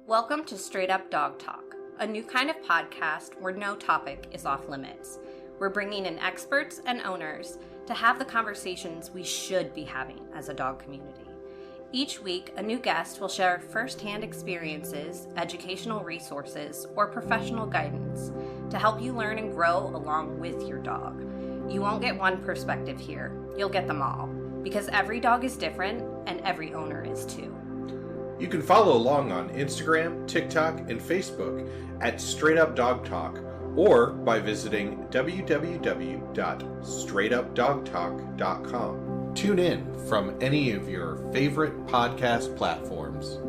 Welcome to Straight Up Dog Talk, a new kind of podcast where no topic is off limits. We're bringing in experts and owners to have the conversations we should be having as a dog community. Each week, a new guest will share firsthand experiences, educational resources, or professional guidance to help you learn and grow along with your dog. You won't get one perspective here, you'll get them all, because every dog is different and every owner is too. You can follow along on Instagram, TikTok, and Facebook at Straight Up Dog Talk, or by visiting www.straightupdogtalk.com. Tune in from any of your favorite podcast platforms.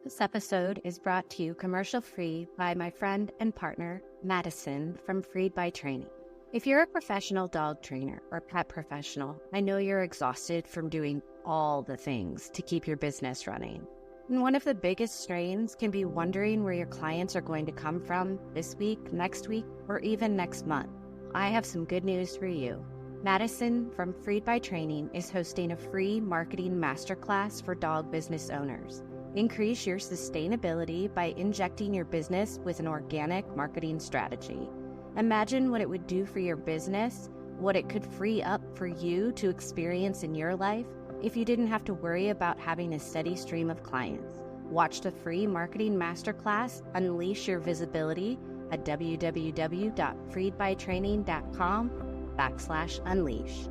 This episode is brought to you commercial-free by my friend and partner, Madison from Freed by Training. If you're a professional dog trainer or pet professional, I know you're exhausted from doing all the things to keep your business running. And one of the biggest strains can be wondering where your clients are going to come from this week, next week, or even next month. I have some good news for you. Madison from Freed by Training is hosting a free marketing masterclass for dog business owners. Increase your sustainability by injecting your business with an organic marketing strategy. Imagine what it would do for your business, what it could free up for you to experience in your life if you didn't have to worry about having a steady stream of clients. Watch the free marketing masterclass Unleash Your Visibility at www.freedbytraining.com/unleash.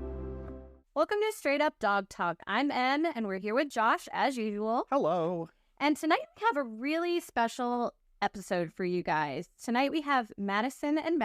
Welcome to Straight Up Dog Talk. I'm En, and we're here with Josh as usual. Hello. And tonight we have a really special episode for you guys. Tonight we have Madison, and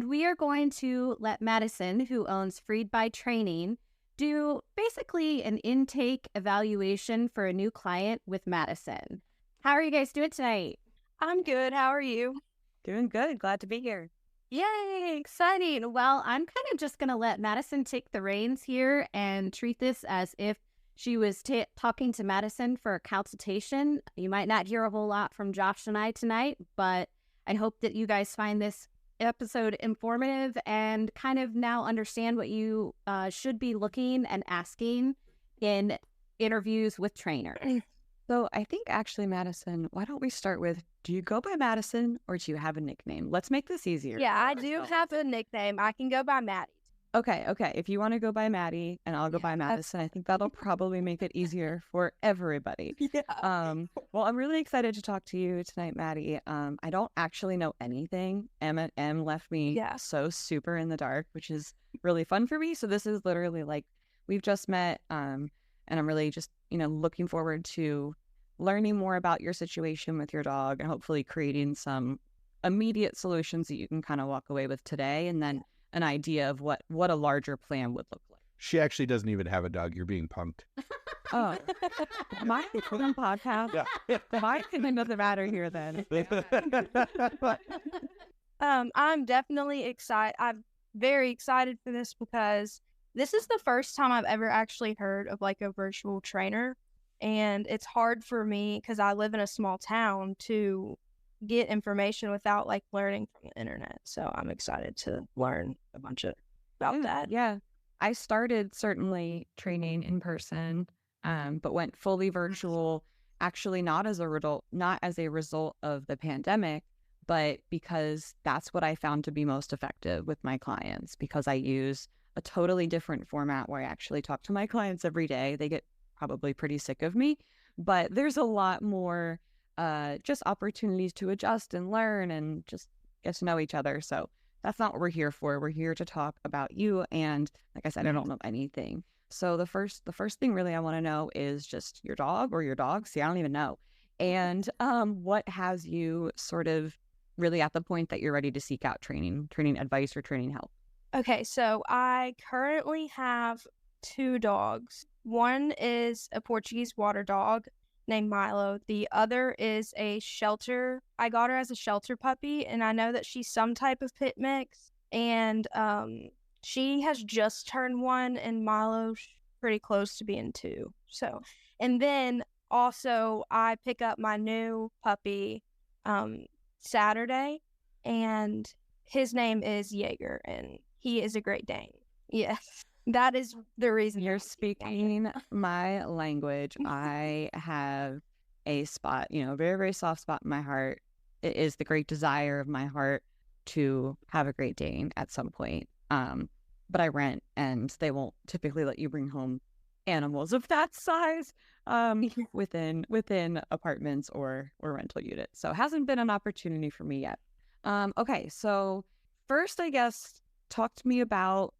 we are going to let Madison, who owns Freed by Training, do basically an intake evaluation for a new client with Madison. How are you guys doing tonight? I'm good. How are you? Doing good. Glad to be here. Yay, exciting. Well, I'm kind of just going to let Madison take the reins here and treat this as if she was talking to Madison for a consultation. You might not hear a whole lot from Josh and I tonight, but I hope that you guys find this episode informative and kind of now understand what you should be looking and asking in interviews with trainers. So I think actually, Madison, why don't we start with, do you go by Madison or do you have a nickname? Let's make this easier. Yeah, I do have a nickname. I can go by Maddie. Okay. If you want to go by Maddie and I'll go by Madison, I think that'll probably make it easier for everybody. Yeah. Well, I'm really excited to talk to you tonight, Maddie. I don't actually know anything. M left me so super in the dark, which is really fun for me. So this is literally like we've just met, and I'm really just looking forward to learning more about your situation with your dog and hopefully creating some immediate solutions that you can kind of walk away with today, and then an idea of what a larger plan would look like. She actually doesn't even have a dog. You're being punked. Oh, my podcast. Yeah. My opinion doesn't matter here then. I'm definitely excited. I'm very excited for this because this is the first time I've ever actually heard of like a virtual trainer, and it's hard for me because I live in a small town to get information without like learning from the internet. So I'm excited to learn a bunch about that. Yeah. I started certainly training in person, but went fully virtual, actually not as a result of the pandemic, but because that's what I found to be most effective with my clients, because I use a totally different format where I actually talk to my clients every day. They get probably pretty sick of me, but there's a lot more just opportunities to adjust and learn and just get to know each other. So that's not what we're here for. We're here to talk about you. And like I said, I don't know anything. So the first thing really I want to know is just your dog or your dogs. See, I don't even know. And what has you sort of really at the point that you're ready to seek out training advice or training help? Okay, so I currently have 2 dogs. One is a Portuguese water dog named Milo. The other is a shelter. I got her as a shelter puppy, and I know that she's some type of pit mix. And she has just turned 1, and Milo's pretty close to being 2. So, and then also I pick up my new puppy Saturday, and his name is Jaeger, and he is a Great Dane. Yes. That is the reason You're I'm speaking my language. I have a spot, a very, very soft spot in my heart. It is the great desire of my heart to have a Great Dane at some point. But I rent, and they won't typically let you bring home animals of that size within apartments or rental units. So it hasn't been an opportunity for me yet. Okay, so first, I guess, talk to me about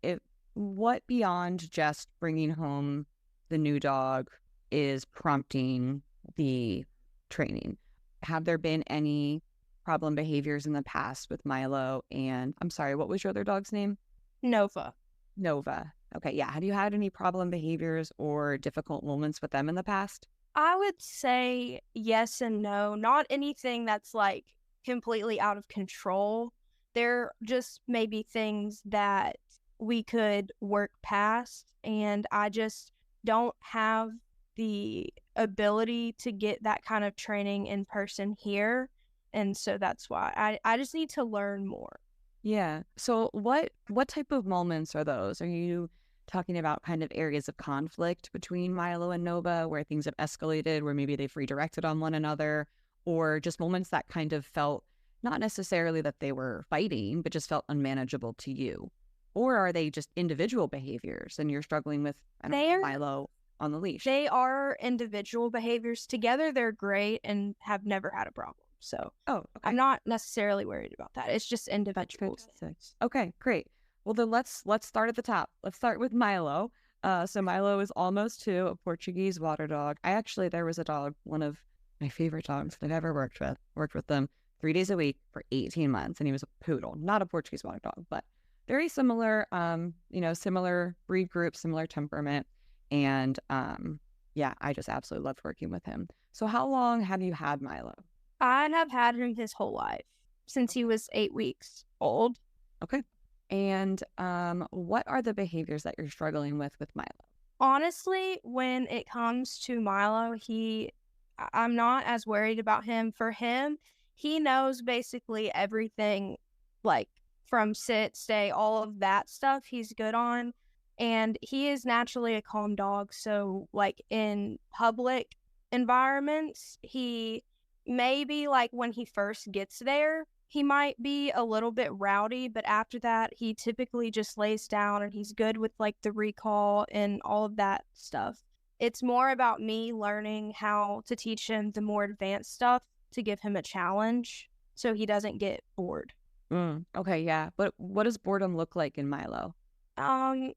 what beyond just bringing home the new dog is prompting the training. Have there been any problem behaviors in the past with Milo? And I'm sorry, what was your other dog's name? Nova. Nova. Okay, yeah. Have you had any problem behaviors or difficult moments with them in the past? I would say yes and no. Not anything that's like completely out of control. There just may be things that we could work past, and I just don't have the ability to get that kind of training in person here. And so that's why I just need to learn more. Yeah. So what type of moments are those? Are you talking about kind of areas of conflict between Milo and Nova where things have escalated, where maybe they've redirected on one another, or just moments that kind of felt not necessarily that they were fighting, but just felt unmanageable to you? Or are they just individual behaviors and you're struggling with Milo on the leash? They are individual behaviors. Together, they're great and have never had a problem. So I'm not necessarily worried about that. It's just individual. Okay, great. Well, then let's start at the top. Let's start with Milo. So Milo is almost 2, a Portuguese water dog. There was a dog, one of my favorite dogs that I've ever worked with. Worked with them 3 days a week for 18 months, and he was a poodle, not a Portuguese water dog, but very similar, similar breed group, similar temperament. And yeah, I just absolutely loved working with him. So how long have you had Milo? I have had him his whole life, since he was 8 weeks old. Okay. And what are the behaviors that you're struggling with Milo? Honestly, when it comes to Milo, I'm not as worried about him. For him, he knows basically everything, like from sit, stay, all of that stuff he's good on. And he is naturally a calm dog. So like in public environments, he maybe like when he first gets there, he might be a little bit rowdy, but after that, he typically just lays down and he's good with like the recall and all of that stuff. It's more about me learning how to teach him the more advanced stuff to give him a challenge so he doesn't get bored. Okay, yeah. But what does boredom look like in Milo?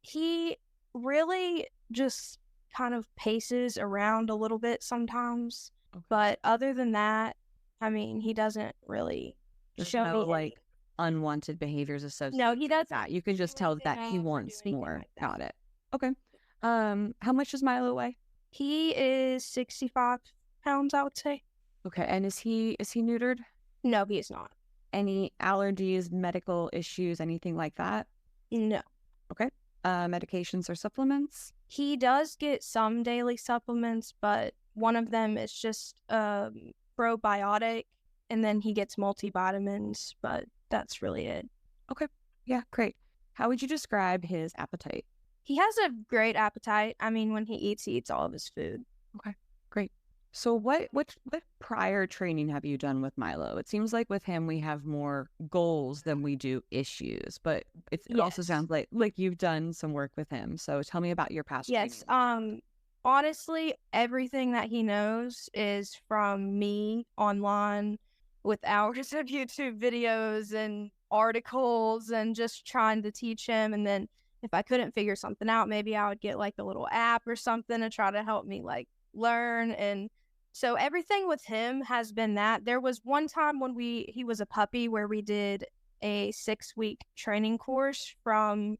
He really just kind of paces around a little bit sometimes. Okay. But other than that, I mean, he doesn't really show me like unwanted behaviors associated. No, he doesn't. That you can just tell that he wants more. Got it. Okay. How much does Milo weigh? He is 65 pounds, I would say. Okay, and is he neutered? No, he is not. Any allergies, medical issues, anything like that? No. Okay. Medications or supplements? He does get some daily supplements, but one of them is just probiotic, and then he gets multivitamins, but that's really it. Okay. Yeah, great. How would you describe his appetite? He has a great appetite. I mean, when he eats all of his food. Okay, great. So what prior training have you done with Milo? It seems like with him we have more goals than we do issues, but it also sounds like you've done some work with him. So tell me about your past training. Honestly, everything that he knows is from me online with hours of YouTube videos and articles and just trying to teach him. And then if I couldn't figure something out, maybe I would get like a little app or something to try to help me like learn. And so everything with him has been that. There was one time when he was a puppy where we did a 6-week training course from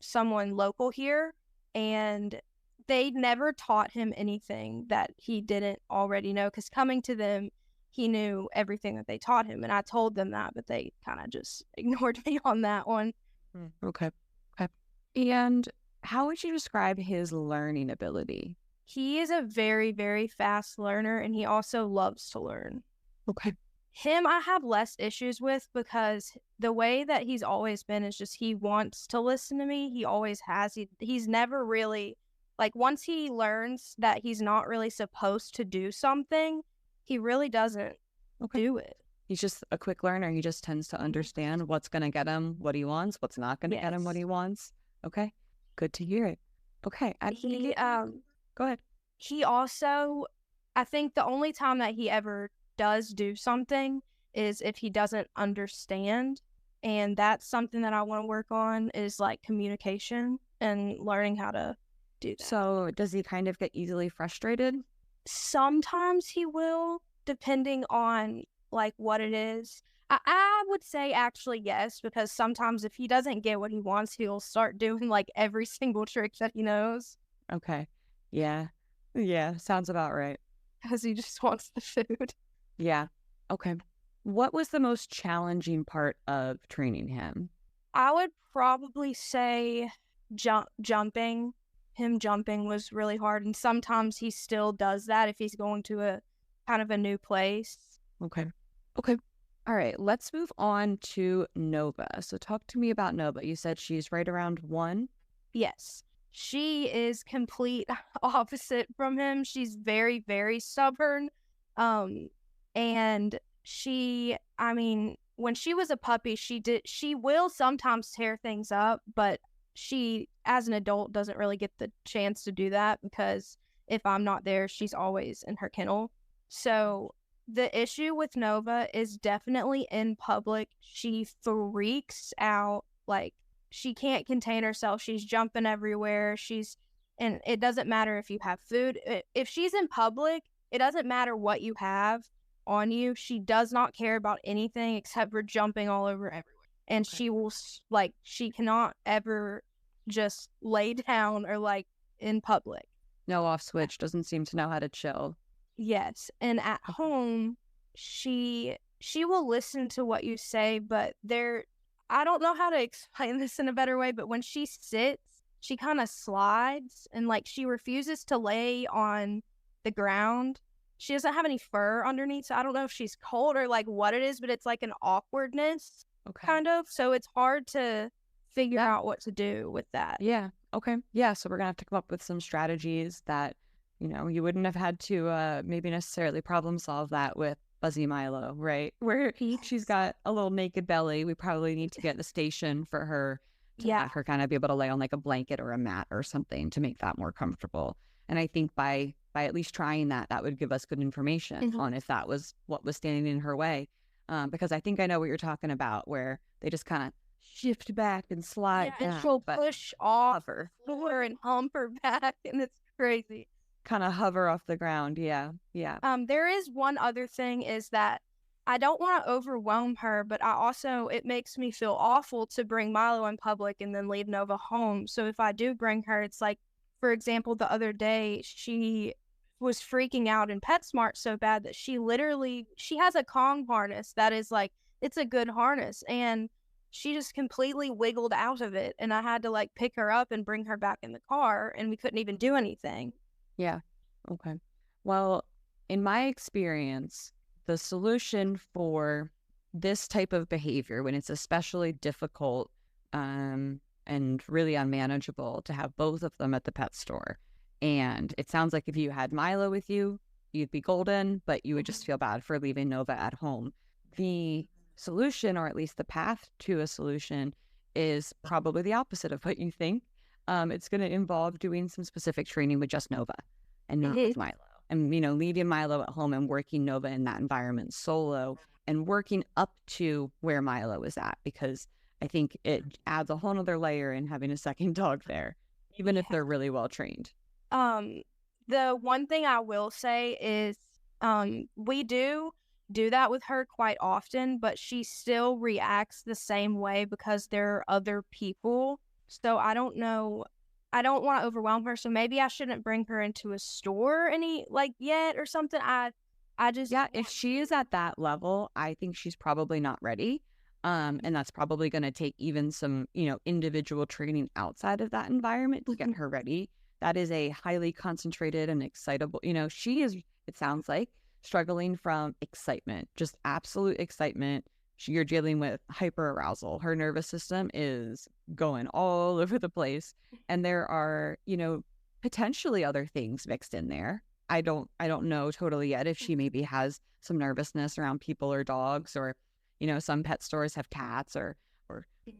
someone local here, and they never taught him anything that he didn't already know, because coming to them, he knew everything that they taught him, and I told them that, but they kind of just ignored me on that one. Okay. And how would you describe his learning ability? He is a very, very fast learner, and he also loves to learn. Okay. Him, I have less issues with because the way that he's always been is just he wants to listen to me. He always has. He's never really, like, once he learns that he's not really supposed to do something, he really doesn't do it. He's just a quick learner. He just tends to understand what's going to get him what he wants, what's not going to get him what he wants. Okay. Good to hear it. Okay. Go ahead. He also, I think the only time that he ever does do something is if he doesn't understand. And that's something that I want to work on is like communication and learning how to do that. So does he kind of get easily frustrated? Sometimes he will, depending on like what it is. I would say actually yes, because sometimes if he doesn't get what he wants, he'll start doing like every single trick that he knows. Okay. Yeah. Yeah. Sounds about right. Because he just wants the food. Yeah. Okay. What was the most challenging part of training him? I would probably say jumping. Him jumping was really hard. And sometimes he still does that if he's going to a kind of a new place. Okay. All right. Let's move on to Nova. So talk to me about Nova. You said she's right around 1. Yes. She is complete opposite from him. She's very, very stubborn. And when she was a puppy, she will sometimes tear things up, but she, as an adult, doesn't really get the chance to do that because if I'm not there, she's always in her kennel. So the issue with Nova is definitely in public. She freaks out. Like, she can't contain herself. She's jumping everywhere. And it doesn't matter if you have food. If she's in public, it doesn't matter what you have on you. She does not care about anything except for jumping all over everywhere. And she will, like, she cannot ever just lay down or, like, in public. No off switch. Doesn't seem to know how to chill. Yes. And at home, she will listen to what you say, but I don't know how to explain this in a better way, but when she sits, she kind of slides and like she refuses to lay on the ground. She doesn't have any fur underneath, so I don't know if she's cold or like what it is, but it's like an awkwardness kind of. So it's hard to figure out what to do with that. Yeah. Okay. Yeah. So we're going to have to come up with some strategies that, you wouldn't have had to maybe necessarily problem solve that with Fuzzy Milo, right? Where she's got a little naked belly. We probably need to get the station for her to have her kind of be able to lay on like a blanket or a mat or something to make that more comfortable. And I think by at least trying that would give us good information on if that was what was standing in her way. Because I think I know what you're talking about, where they just kind of shift back and slide down. And she'll push off her floor and hump her back, and it's crazy. Kind of hover off the ground. Yeah. There is one other thing is that I don't want to overwhelm her, but it makes me feel awful to bring Milo in public and then leave Nova home. So if I do bring her, it's like, for example, the other day, she was freaking out in PetSmart so bad that she has a Kong harness that is like, it's a good harness. And she just completely wiggled out of it. And I had to like pick her up and bring her back in the car, and we couldn't even do anything. Yeah. Okay. Well, in my experience, the solution for this type of behavior, when it's especially difficult and really unmanageable to have both of them at the pet store, and it sounds like if you had Milo with you, you'd be golden, but you would just feel bad for leaving Nova at home. The solution, or at least the path to a solution, is probably the opposite of what you think. It's going to involve doing some specific training with just Nova and not with Milo. And, leaving Milo at home and working Nova in that environment solo and working up to where Milo is at, because I think it adds a whole other layer in having a second dog there, even if they're really well trained. The one thing I will say is we do that with her quite often, but she still reacts the same way because there are other people. So I don't know. I don't want to overwhelm her. So maybe I shouldn't bring her into a store yet or something. If she is at that level, I think she's probably not ready. And that's probably going to take even some, individual training outside of that environment to get her ready. That is a highly concentrated and excitable, it sounds like struggling from excitement, just absolute excitement. You're dealing with hyperarousal. Her nervous system is going all over the place. And there are, potentially other things mixed in there. I don't know totally yet if she maybe has some nervousness around people or dogs, or, some pet stores have cats or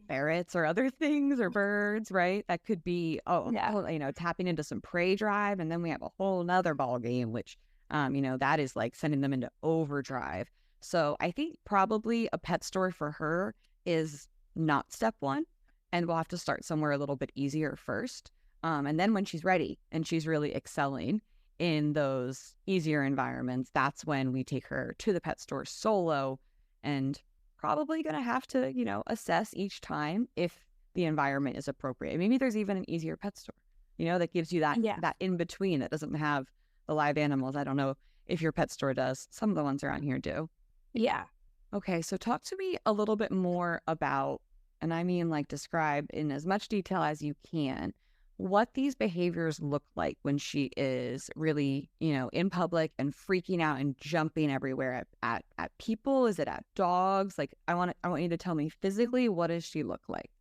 ferrets or other things, or birds, right? That could be, tapping into some prey drive. And then we have a whole nother ball game, which, that is like sending them into overdrive. So I think probably a pet store for her is not step one, and we'll have to start somewhere a little bit easier first. And then when she's ready and she's really excelling in those easier environments, that's when we take her to the pet store solo, and probably going to have to, assess each time if the environment is appropriate. Maybe there's even an easier pet store, that gives you that in between that doesn't have the live animals. I don't know if your pet store does. Some of the ones around here do. Yeah. Okay, so talk to me a little bit more about, and I mean like describe in as much detail as you can, what these behaviors look like when she is really, in public and freaking out and jumping everywhere at people. Is it at dogs? Like, I want you to tell me physically, what does she look like?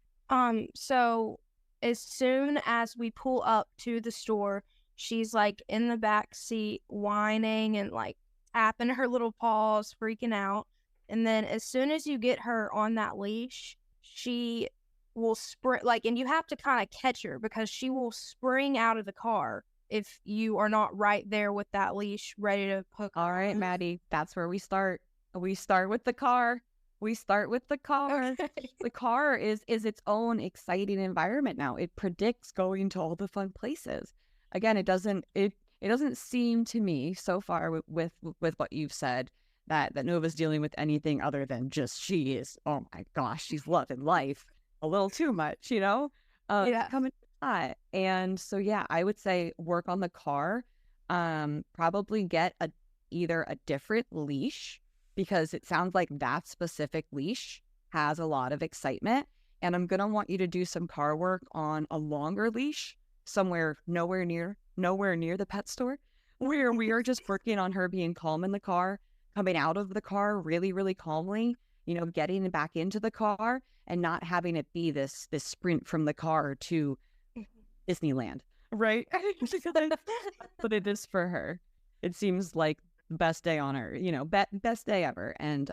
So as soon as we pull up to the store, she's like in the back seat whining and like tapping her little paws, freaking out. And then as soon as you get her on that leash, she will sprint, and you have to kind of catch her because she will spring out of the car if you are not right there with that leash ready to hook. All right, Maddie, that's where we start. We start with the car. Okay. The car is its own exciting environment now. It predicts going to all the fun places. Again, it doesn't seem to me so far with what you've said that Nova's dealing with anything other than just she is, oh my gosh, she's loving life a little too much, coming hot. And so, yeah, I would say work on the car, probably get either a different leash, because it sounds like that specific leash has a lot of excitement. And I'm going to want you to do some car work on a longer leash somewhere nowhere near the pet store, where we are just working on her being calm in the car, coming out of the car really, really calmly, getting back into the car and not having it be this sprint from the car to Disneyland, right? But it is for her. It seems like best day on earth, best day ever. And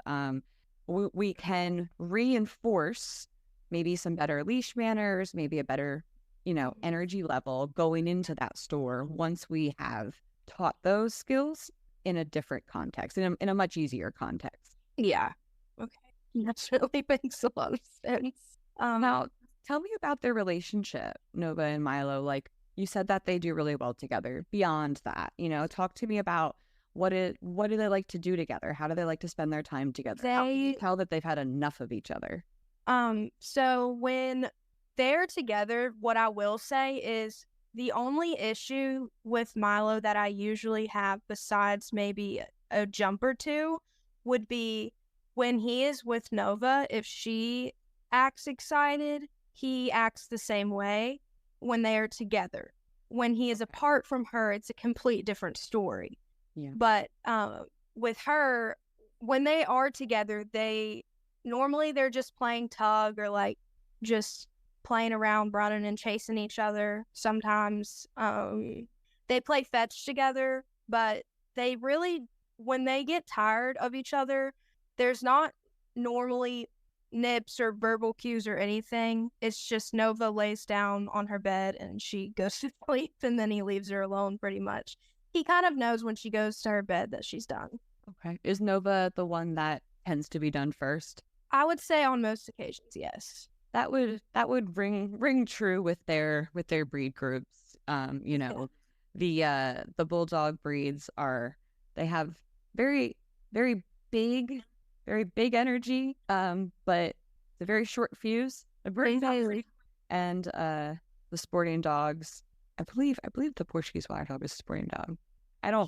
we can reinforce maybe some better leash manners, maybe a better, energy level going into that store once we have taught those skills in a different context, in a much easier context. Yeah. Okay. That really makes a lot of sense. Now, tell me about their relationship, Nova and Milo. Like, you said that they do really well together. Beyond that, talk to me about what do they like to do together? How do they like to spend their time together? How can you tell that they've had enough of each other? So when they're together, what I will say is the only issue with Milo that I usually have, besides maybe a jump or two, would be when he is with Nova. If she acts excited, he acts the same way when they are together. When he is apart from her, it's a complete different story. Yeah. But with her, when they are together, they're just playing tug or like just playing around, running and chasing each other. Sometimes they play fetch together, but they really, when they get tired of each other, there's not normally nips or verbal cues or anything. It's just Nova lays down on her bed and she goes to sleep, and then he leaves her alone pretty much. He kind of knows when she goes to her bed that she's done. Okay. Is Nova the one that tends to be done first? I would say on most occasions, yes. That would ring true with their breed groups. The bulldog breeds they have very, very big energy, but it's a very short fuse. And the sporting dogs, I believe the Portuguese water dog is a sporting dog. I don't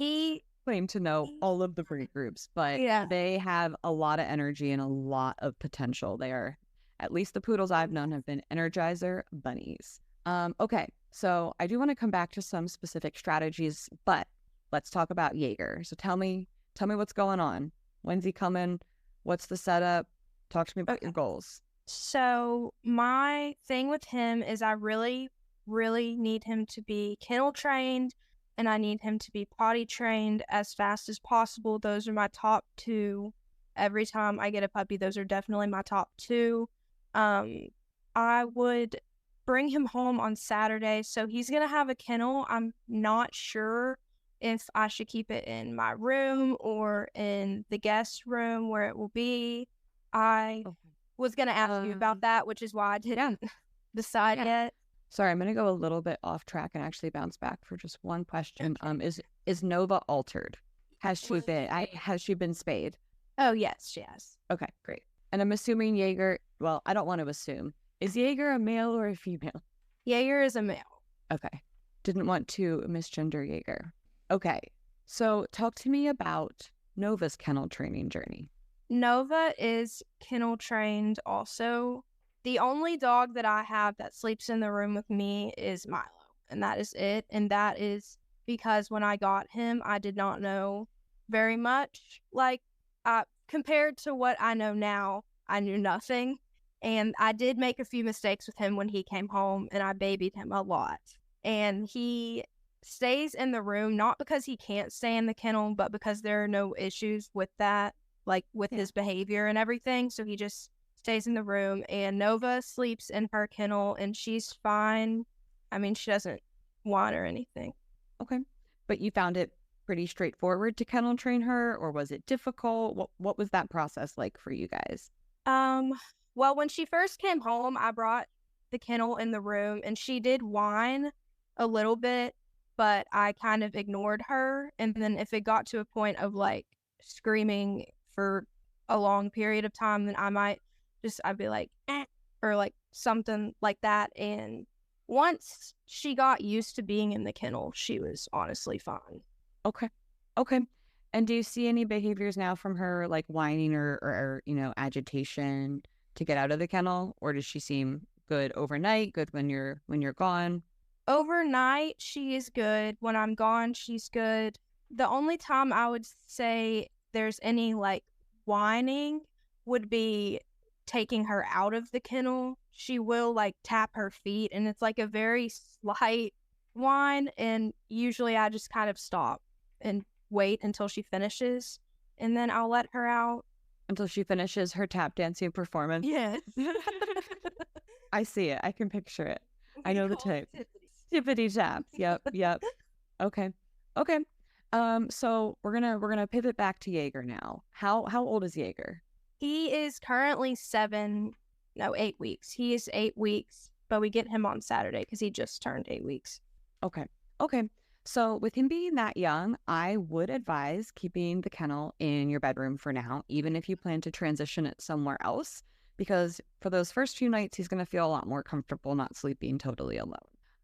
claim to know all of the breed groups, but they have a lot of energy and a lot of potential. They are, at least the poodles I've known, have been Energizer bunnies. Okay, so I do want to come back to some specific strategies, but let's talk about Jaeger. So tell me Tell me what's going on. When's he coming? What's the setup? Talk to me about your goals. So my thing with him is I really, really need him to be kennel trained, and I need him to be potty trained as fast as possible. Those are my top two. Every time I get a puppy, those are definitely my top two. I would bring him home on Saturday, so he's going to have a kennel. I'm not sure if I should keep it in my room or in the guest room where it will be. I was going to ask you about that, which is why I didn't decide yet. Sorry, I'm going to go a little bit off track and actually bounce back for just one question. Is Nova altered? Has she been spayed? Oh, yes, she has. Okay, great. And I'm assuming Jaeger, well, I don't want to assume. Is Jaeger a male or a female? Jaeger is a male. Okay. Didn't want to misgender Jaeger. Okay. So talk to me about Nova's kennel training journey. Nova is kennel trained also. The only dog that I have that sleeps in the room with me is Milo, and that is it. And that is because when I got him, I did not know very much. Like, compared to what I know now, I knew nothing. And I did make a few mistakes with him when he came home, and I babied him a lot. And he stays in the room, not because he can't stay in the kennel, but because there are no issues with that, like with his behavior and everything. So he just stays in the room, and Nova sleeps in her kennel, and she's fine. I mean, she doesn't whine or anything. Okay. But you found it pretty straightforward to kennel train her, or was it difficult? What was that process like for you guys? Well, when she first came home, I brought the kennel in the room, and she did whine a little bit, but I kind of ignored her. And then if it got to a point of like screaming for a long period of time, then I'd be like, or like something like that. And once she got used to being in the kennel, she was honestly fine. Okay. And do you see any behaviors now from her, like whining or agitation to get out of the kennel, or does she seem good overnight? Good when you're gone? Overnight, she is good. When I'm gone, she's good. The only time I would say there's any like whining would be taking her out of the kennel. She will like tap her feet, and it's like a very slight whine, and usually I just kind of stop and wait until she finishes, and then I'll let her out. Until she finishes her tap dancing performance? Yes. I see it. I can picture it. I know the type. Tippity taps. Yep. Okay. So we're gonna pivot back to Jaeger now. How old is Jaeger? He is currently 8 weeks. He is 8 weeks, but we get him on Saturday because he just turned 8 weeks. Okay. So with him being that young, I would advise keeping the kennel in your bedroom for now, even if you plan to transition it somewhere else, because for those first few nights, he's going to feel a lot more comfortable not sleeping totally alone.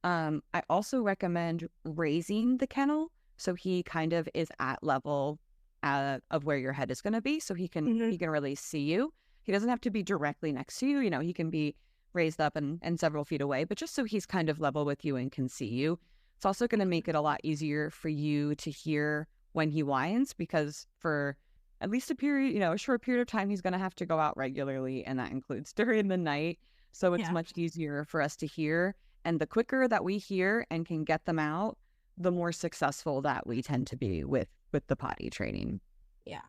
I also recommend raising the kennel so he kind of is at level of where your head is going to be, so he can really see you. He doesn't have to be directly next to you. He can be raised up and several feet away, but just so he's kind of level with you and can see you. It's also going to make it a lot easier for you to hear when he whines, because for at least a short period of time, he's going to have to go out regularly, and that includes during the night. So it's much easier for us to hear. And the quicker that we hear and can get them out, the more successful that we tend to be with the potty training. Yeah.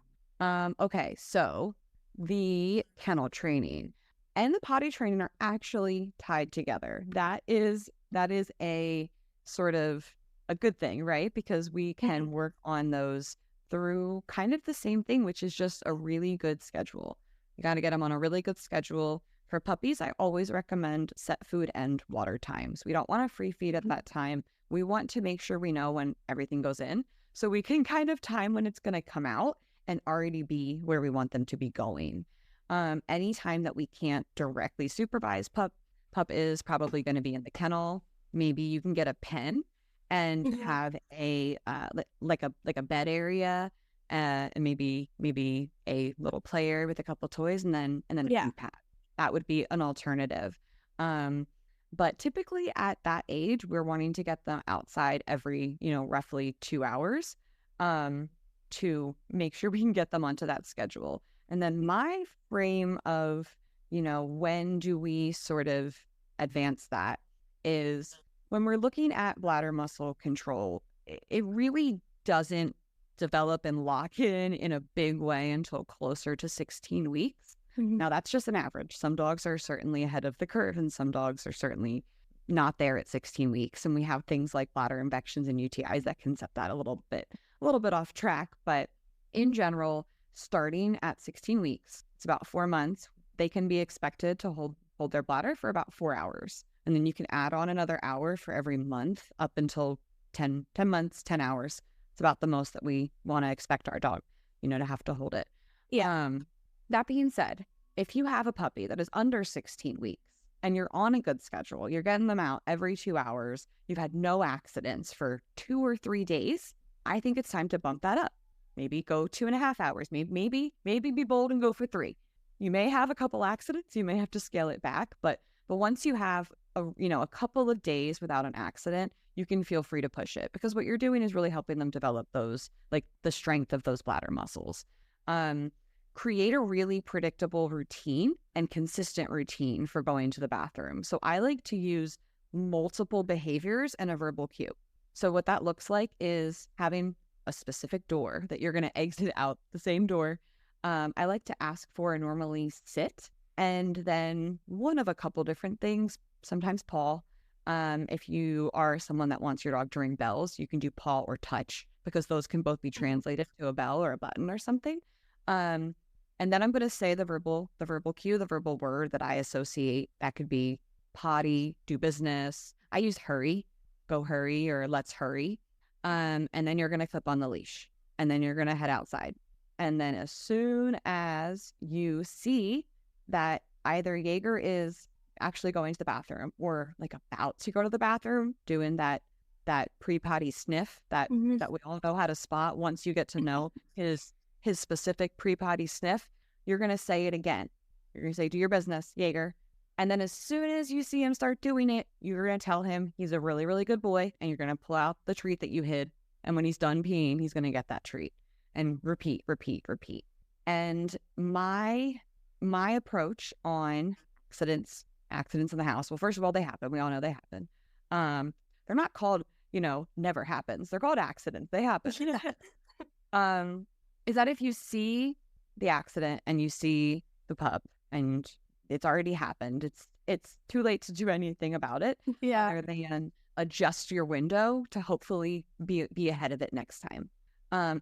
Okay, so the kennel training and the potty training are actually tied together. That is a sort of a good thing, right? Because we can work on those through kind of the same thing, which is just a really good schedule. You got to get them on a really good schedule. For puppies, I always recommend set food and water times. We don't want to free feed at that time. We want to make sure we know when everything goes in, so we can kind of time when it's going to come out and already be where we want them to be going. Anytime that we can't directly supervise pup is probably going to be in the kennel. Maybe you can get a pen and have a like a bed area, and maybe a little play area with a couple toys, and then a food pad. That would be an alternative. But typically at that age, we're wanting to get them outside every roughly 2 hours. to make sure we can get them onto that schedule. And then my frame of, when do we sort of advance that is when we're looking at bladder muscle control, it really doesn't develop and lock in a big way until closer to 16 weeks. Mhm. Now, that's just an average. Some dogs are certainly ahead of the curve, and some dogs are certainly not there at 16 weeks. And we have things like bladder infections and UTIs that can set that a little bit off track. But in general, starting at 16 weeks, it's about 4 months, they can be expected to hold their bladder for about 4 hours. And then you can add on another hour for every month up until 10 months, 10 hours. It's about the most that we want to expect our dog, to have to hold it. Yeah. That being said, if you have a puppy that is under 16 weeks and you're on a good schedule, you're getting them out every 2 hours, you've had no accidents for 2 or 3 days, I think it's time to bump that up. Maybe go 2.5 hours. Maybe be bold and go for 3. You may have a couple accidents. You may have to scale it back, but once you have a couple of days without an accident, you can feel free to push it, because what you're doing is really helping them develop those, like the strength of those bladder muscles. Create a really predictable routine and consistent routine for going to the bathroom. So I like to use multiple behaviors and a verbal cue. So what that looks like is having a specific door that you're going to exit out the same door. I like to ask for a normally sit, and then one of a couple different things, sometimes paw. If you are someone that wants your dog to ring bells, you can do paw or touch, because those can both be translated to a bell or a button or something. And then I'm going to say the verbal cue, the verbal word that I associate. That could be potty, do business. I use hurry, go hurry, or let's hurry. And then you're going to clip on the leash, and then you're going to head outside. And then as soon as you see that either Jaeger is actually going to the bathroom or like about to go to the bathroom, doing that pre-potty sniff that we all know how to spot, once you get to know his specific pre-potty sniff, you're going to say it again. You're going to say, do your business, Jaeger. And then as soon as you see him start doing it, you're going to tell him he's a really, really good boy, and you're going to pull out the treat that you hid. And when he's done peeing, he's going to get that treat. And repeat. And my approach on accidents in the house, well, first of all, they happen. We all know they happen. They're not called, never happens. They're called accidents. They happen. Is that if you see the accident and you see the pup and it's already happened, it's too late to do anything about it. Yeah. Rather than adjust your window to hopefully be ahead of it next time.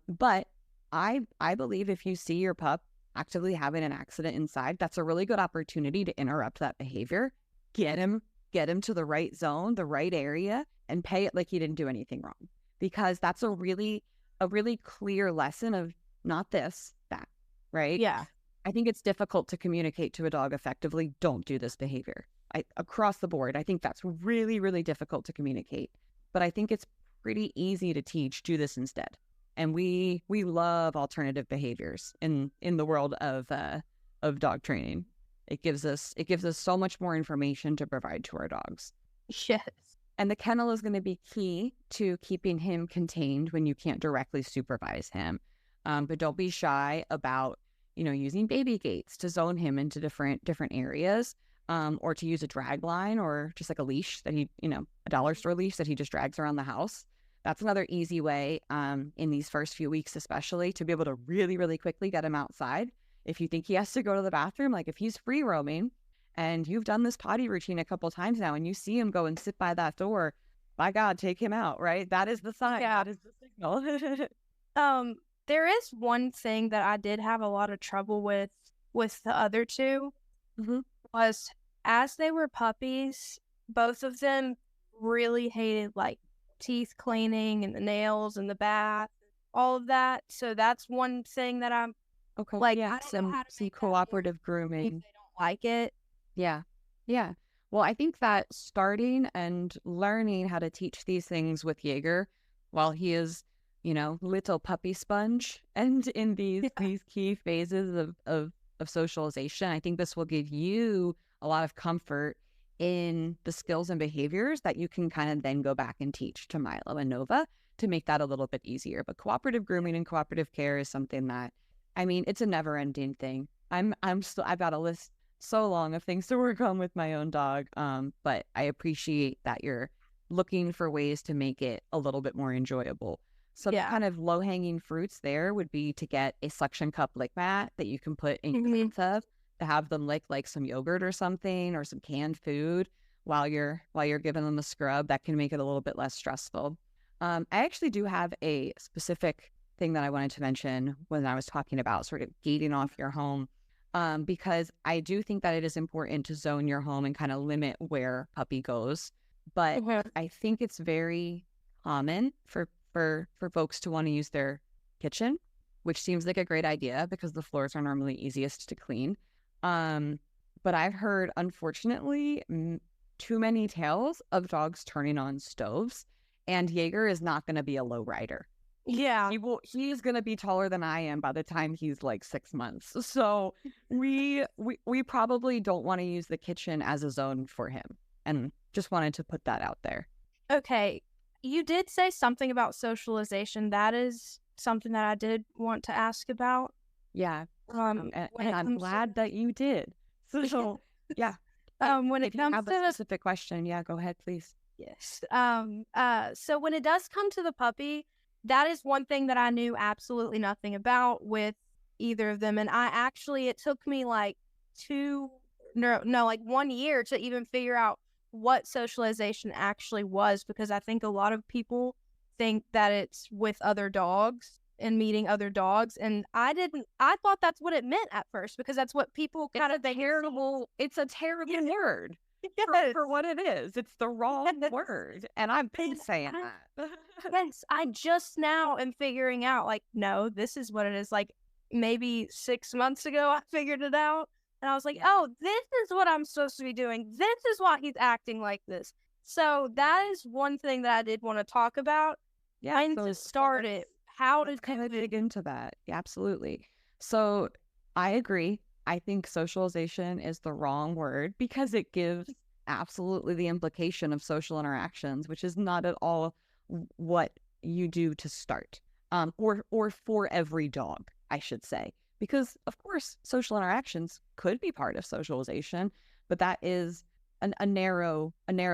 But I believe if you see your pup actively having an accident inside, that's a really good opportunity to interrupt that behavior, get him to the right zone, the right area, and pay it like he didn't do anything wrong. Because that's a really clear lesson of not this, that, right? Yeah. I think it's difficult to communicate to a dog effectively, don't do this behavior. Across the board, I think that's really, really difficult to communicate. But I think it's pretty easy to teach, do this instead. And we love alternative behaviors in the world of dog training. It gives us so much more information to provide to our dogs. Yes. And the kennel is going to be key to keeping him contained when you can't directly supervise him. But don't be shy about, using baby gates to zone him into different areas, or to use a drag line or just like a leash that he, a dollar store leash that he just drags around the house. That's another easy way in these first few weeks, especially, to be able to really, really quickly get him outside. If you think he has to go to the bathroom, like if he's free roaming and you've done this potty routine a couple times now and you see him go and sit by that door, by God, take him out, right? That is the sign. Yeah. That is the signal. There is one thing that I did have a lot of trouble with the other two, was as they were puppies, both of them really hated like teeth cleaning and the nails and the bath, all of that. So that's one thing that I'm Okay. like, Yeah, I don't know how to some make that work cooperative if grooming. they don't like it. Yeah. Well, I think that starting and learning how to teach these things with Jaeger while he is, little puppy sponge and in these key phases of socialization, I think this will give you a lot of comfort in the skills and behaviors that you can kind of then go back and teach to Milo and Nova to make that a little bit easier. But cooperative grooming and cooperative care is something that, I mean, it's a never ending thing. I've got a list so long of things to work on with my own dog. But I appreciate that you're looking for ways to make it a little bit more enjoyable. So the kind of low hanging fruits there would be to get a suction cup lick mat that you can put in your bathtub, to have them lick like some yogurt or something, or some canned food while you're giving them a scrub. That can make it a little bit less stressful. I actually do have a specific thing that I wanted to mention when I was talking about sort of gating off your home, because I do think that it is important to zone your home and kind of limit where puppy goes. But I think it's very common for folks to want to use their kitchen, which seems like a great idea because the floors are normally easiest to clean. But I've heard, unfortunately, too many tales of dogs turning on stoves, and Jaeger is not going to be a low rider. Yeah. He's going to be taller than I am by the time he's like 6 months. So we probably don't want to use the kitchen as a zone for him. And just wanted to put that out there. Okay. You did say something about socialization. That is something that I did want to ask about. Yeah. And I'm glad that you did. So yeah. When it if comes you have to a specific question, yeah, go ahead, please. Yes. So when it does come to the puppy, that is one thing that I knew absolutely nothing about with either of them. And it took me like 1 year to even figure out what socialization actually was, because I think a lot of people think that it's with other dogs and meeting other dogs. And I thought that's what it meant at first, because that's what people kind of think. It's a terrible word. Yes. For what it is. It's the wrong word. And I've been saying that. Yes, I just now am figuring out, like, no, this is what it is. Like, maybe 6 months ago, I figured it out. And I was like, oh, this is what I'm supposed to be doing. This is why he's acting like this. So that is one thing that I did want to talk about. Yeah. When to start it. How to kind of dig into that. Yeah, absolutely. So I agree. I think socialization is the wrong word because it gives absolutely the implication of social interactions, which is not at all what you do to start, or for every dog, I should say. Because, of course, social interactions could be part of socialization, but that is a narrow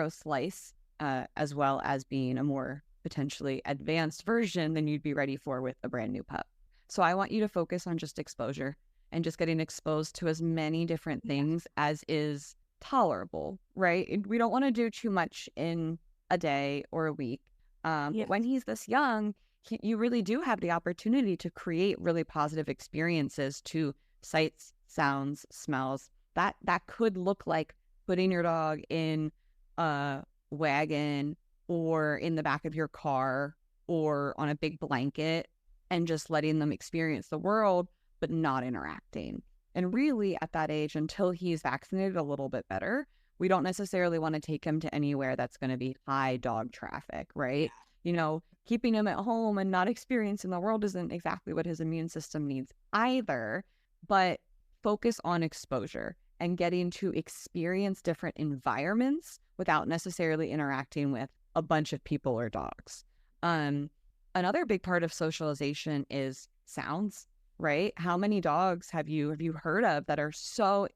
slice, as well as being a more potentially advanced version than you'd be ready for with a brand new pup. So I want you to focus on just exposure and just getting exposed to as many different things as is tolerable, right? We don't want to do too much in a day or a week. But when he's this young, you really do have the opportunity to create really positive experiences to sights, sounds, smells. That could look like putting your dog in a wagon or in the back of your car or on a big blanket and just letting them experience the world, but not interacting. And really at that age, until he's vaccinated a little bit better, we don't necessarily want to take him to anywhere that's going to be high dog traffic, right? You know, keeping him at home and not experiencing the world isn't exactly what his immune system needs either, but focus on exposure and getting to experience different environments without necessarily interacting with a bunch of people or dogs. Another big part of socialization is sounds, right? How many dogs have you heard of that are so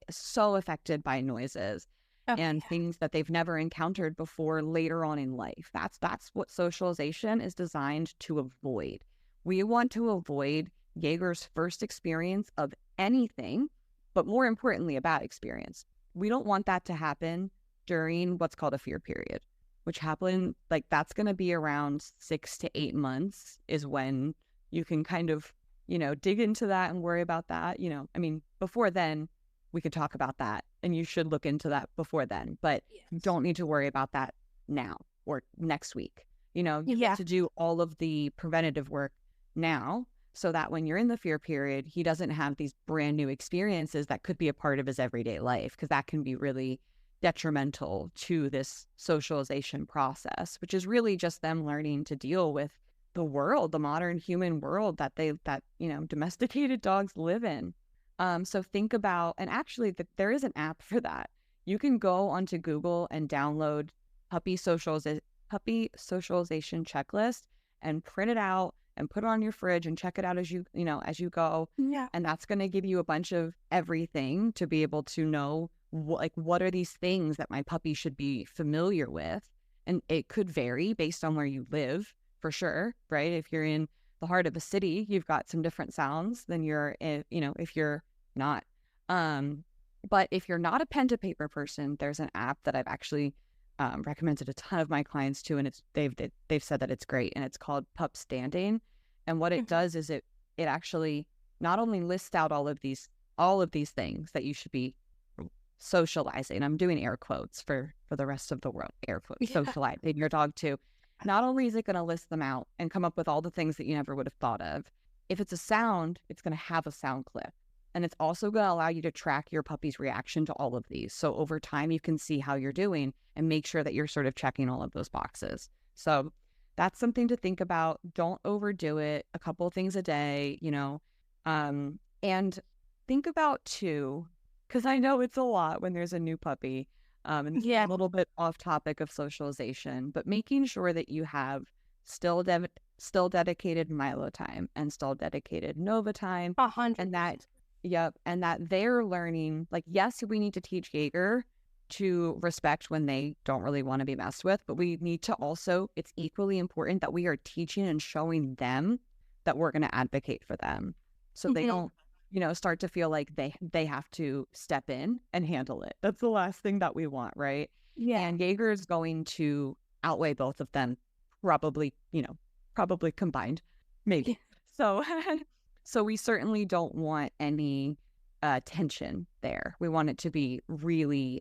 affected by noises and things that they've never encountered before later on in life? That's what socialization is designed to avoid. We want to avoid Jaeger's first experience of anything, but more importantly, a bad experience. We don't want that to happen during what's called a fear period, which happen, like, that's going to be around 6 to 8 months is when you can kind of, dig into that and worry about that. I mean, before then, we could talk about that, and you should look into that before then, but you don't need to worry about that now or next week. You have to do all of the preventative work now so that when you're in the fear period, he doesn't have these brand new experiences that could be a part of his everyday life, because that can be really detrimental to this socialization process, which is really just them learning to deal with the world, the modern human world that domesticated dogs live in. So think about, and actually there is an app for that. You can go onto Google and download puppy socialization checklist, and print it out and put it on your fridge and check it out as you go. Yeah. And that's going to give you a bunch of everything to be able to know what are these things that my puppy should be familiar with. And it could vary based on where you live, for sure, right? If you're in the heart of a city, you've got some different sounds than if you're not. But if you're not a pen to paper person, there's an app that I've actually recommended a ton of my clients to, and they've said that it's great, and it's called Pup Standing. And what it does is it actually not only lists out all of these things that you should be socializing. I'm doing air quotes for the rest of the world. Air quotes, socializing your dog too. Not only is it going to list them out and come up with all the things that you never would have thought of, if it's a sound, it's going to have a sound clip. And it's also going to allow you to track your puppy's reaction to all of these. So over time, you can see how you're doing and make sure that you're sort of checking all of those boxes. So that's something to think about. Don't overdo it. A couple of things a day, and think about too, because I know it's a lot when there's a new puppy. And it's a little bit off topic of socialization, but making sure that you have still dedicated Milo time and still dedicated Nova time. 100%. And that they're learning, like, yes, we need to teach Jaeger to respect when they don't really want to be messed with, but we need to also, it's equally important that we are teaching and showing them that we're going to advocate for them. So they don't, start to feel like they have to step in and handle it. That's the last thing that we want, right? Yeah. And Jaeger is going to outweigh both of them, probably combined, maybe. So we certainly don't want any tension there. We want it to be really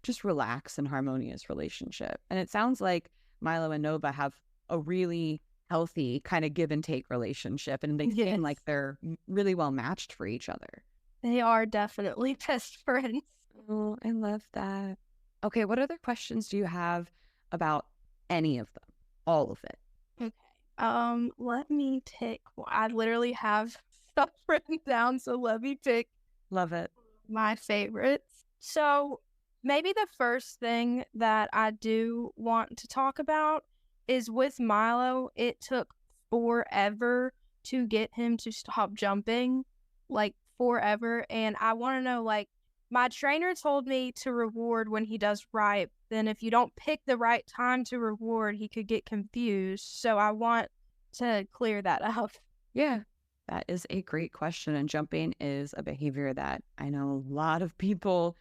just relaxed and harmonious relationship. And it sounds like Milo and Nova have a really healthy kind of give and take relationship, and they seem like they're really well matched for each other. They are definitely best friends. Oh, I love that. Okay, what other questions do you have about any of them? All of it. Okay. Let me pick. I literally have stuff written down, so let me pick. Love it. My favorites. So maybe the first thing that I do want to talk about is with Milo, it took forever to get him to stop jumping, like forever. And I want to know, like, my trainer told me to reward when he does right. Then if you don't pick the right time to reward, he could get confused. So I want to clear that up. Yeah, that is a great question. And jumping is a behavior that I know a lot of people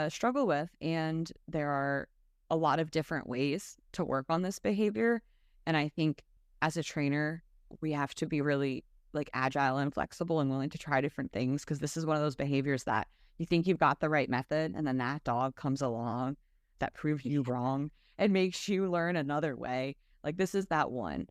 struggle with. And there are a lot of different ways to work on this behavior. And I think as a trainer, we have to be really like agile and flexible and willing to try different things, because this is one of those behaviors that you think you've got the right method, and then that dog comes along that proves you wrong and makes you learn another way. Like, this is that one.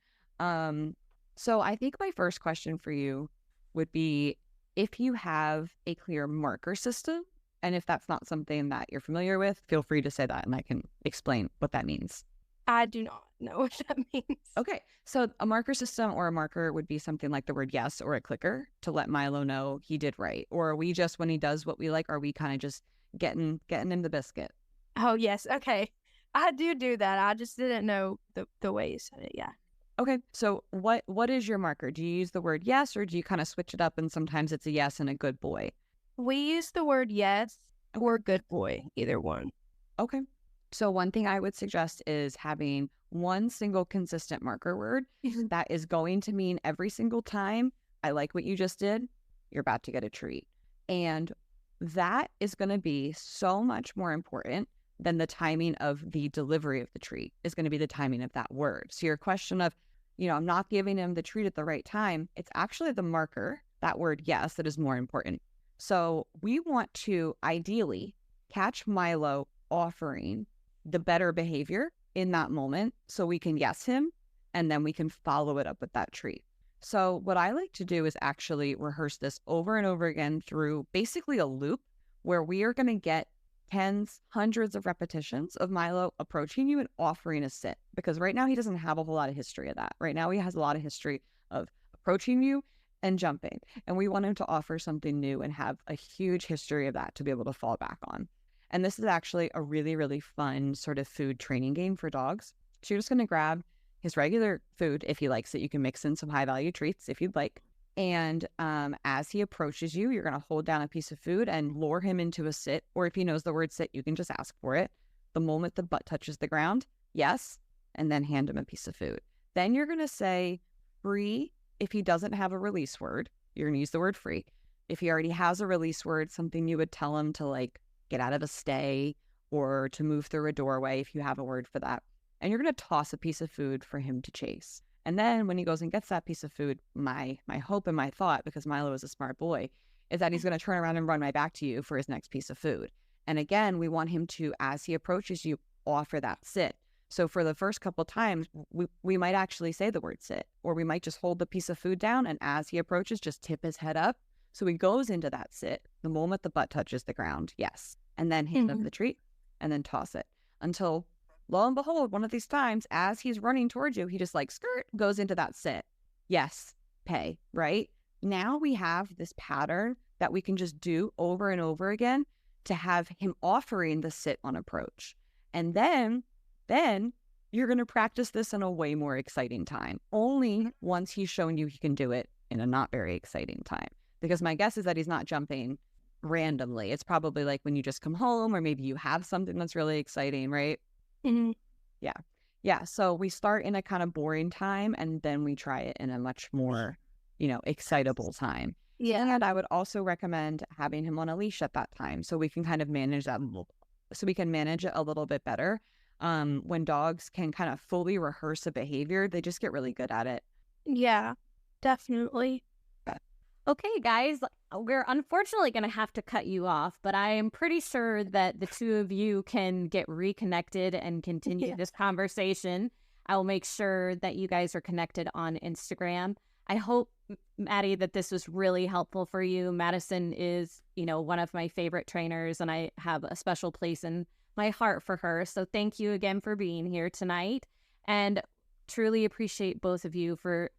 So I think my first question for you would be if you have a clear marker system, and if that's not something that you're familiar with, feel free to say that and I can explain what that means. I do not know what that means. Okay. So a marker system or a marker would be something like the word yes or a clicker to let Milo know he did right. Or are we just, when he does what we like, are we kind of just getting him the biscuit? Oh, yes. Okay. I do that. I just didn't know the way you said it. Yeah. Okay. So what is your marker? Do you use the word yes, or do you kind of switch it up and sometimes it's a yes and a good boy? We use the word yes or good boy, either one. Okay. So one thing I would suggest is having one single consistent marker word that is going to mean every single time, I like what you just did, you're about to get a treat. And that is going to be so much more important than the timing of the delivery of the treat is going to be the timing of that word. So your question of, I'm not giving him the treat at the right time, it's actually the marker, that word yes, that is more important. So we want to ideally catch Milo offering the better behavior in that moment so we can yes him, and then we can follow it up with that treat. So what I like to do is actually rehearse this over and over again through basically a loop where we are going to get tens, hundreds of repetitions of Milo approaching you and offering a sit, because right now he doesn't have a whole lot of history of that. Right now he has a lot of history of approaching you and jumping, and we want him to offer something new and have a huge history of that to be able to fall back on. And this is actually a really, really fun sort of food training game for dogs. So you're just going to grab his regular food if he likes it. You can mix in some high value treats if you'd like. And as he approaches you, you're going to hold down a piece of food and lure him into a sit. Or if he knows the word sit, you can just ask for it. The moment the butt touches the ground, yes, and then hand him a piece of food. Then you're going to say free if he doesn't have a release word. You're going to use the word free. If he already has a release word, something you would tell him to like get out of a stay or to move through a doorway if you have a word for that. And you're going to toss a piece of food for him to chase. And then when he goes and gets that piece of food, my hope and my thought, because Milo is a smart boy, is that he's going to turn around and run right back to you for his next piece of food. And again, we want him to, as he approaches you, offer that sit. So for the first couple times, we might actually say the word sit, or we might just hold the piece of food down, and as he approaches, just tip his head up. So he goes into that sit the moment the butt touches the ground, yes. And then hand him the treat, and then toss it until, lo and behold, one of these times, as he's running towards you, he just like skirt goes into that sit. Yes, pay, right? Now we have this pattern that we can just do over and over again to have him offering the sit on approach. And then you're going to practice this in a way more exciting time. Only once he's shown you he can do it in a not very exciting time. Because my guess is that he's not jumping randomly. It's probably like when you just come home, or maybe you have something that's really exciting, right? Mm-hmm. Yeah. So we start in a kind of boring time, and then we try it in a much more, excitable time. Yeah. And I would also recommend having him on a leash at that time, so we can kind of manage that. So we can manage it a little bit better. When dogs can kind of fully rehearse a behavior, they just get really good at it. Yeah, definitely. Okay, guys, we're unfortunately going to have to cut you off, but I am pretty sure that the two of you can get reconnected and continue this conversation. I will make sure that you guys are connected on Instagram. I hope, Maddie, that this was really helpful for you. Madison is, one of my favorite trainers, and I have a special place in my heart for her. So thank you again for being here tonight. And truly appreciate both of you for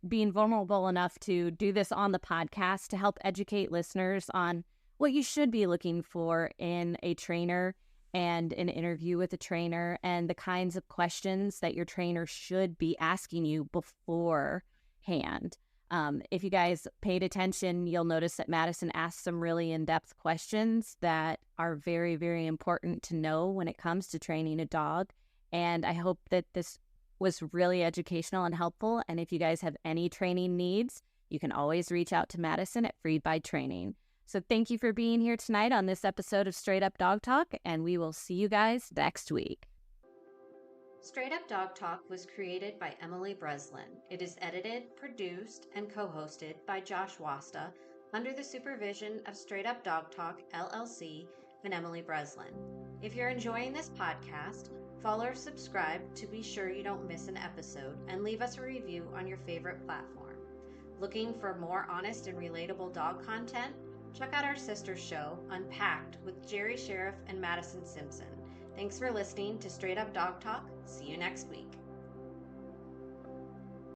being vulnerable enough to do this on the podcast to help educate listeners on what you should be looking for in a trainer and an interview with a trainer, and the kinds of questions that your trainer should be asking you beforehand. If you guys paid attention, you'll notice that Madison asked some really in-depth questions that are very, very important to know when it comes to training a dog. And I hope that this was really educational and helpful. And if you guys have any training needs, you can always reach out to Madison at Freed by Training. So thank you for being here tonight on this episode of Straight Up Dog Talk, and we will see you guys next week. Straight Up Dog Talk was created by Emily Breslin. It is edited, produced, and co-hosted by Josh Wasta under the supervision of Straight Up Dog Talk, LLC, and Emily Breslin. If you're enjoying this podcast, follow or subscribe to be sure you don't miss an episode, and leave us a review on your favorite platform. Looking for more honest and relatable dog content? Check out our sister show, Unpacked, with Jerry Sheriff and Madison Simpson. Thanks for listening to Straight Up Dog Talk. See you next week.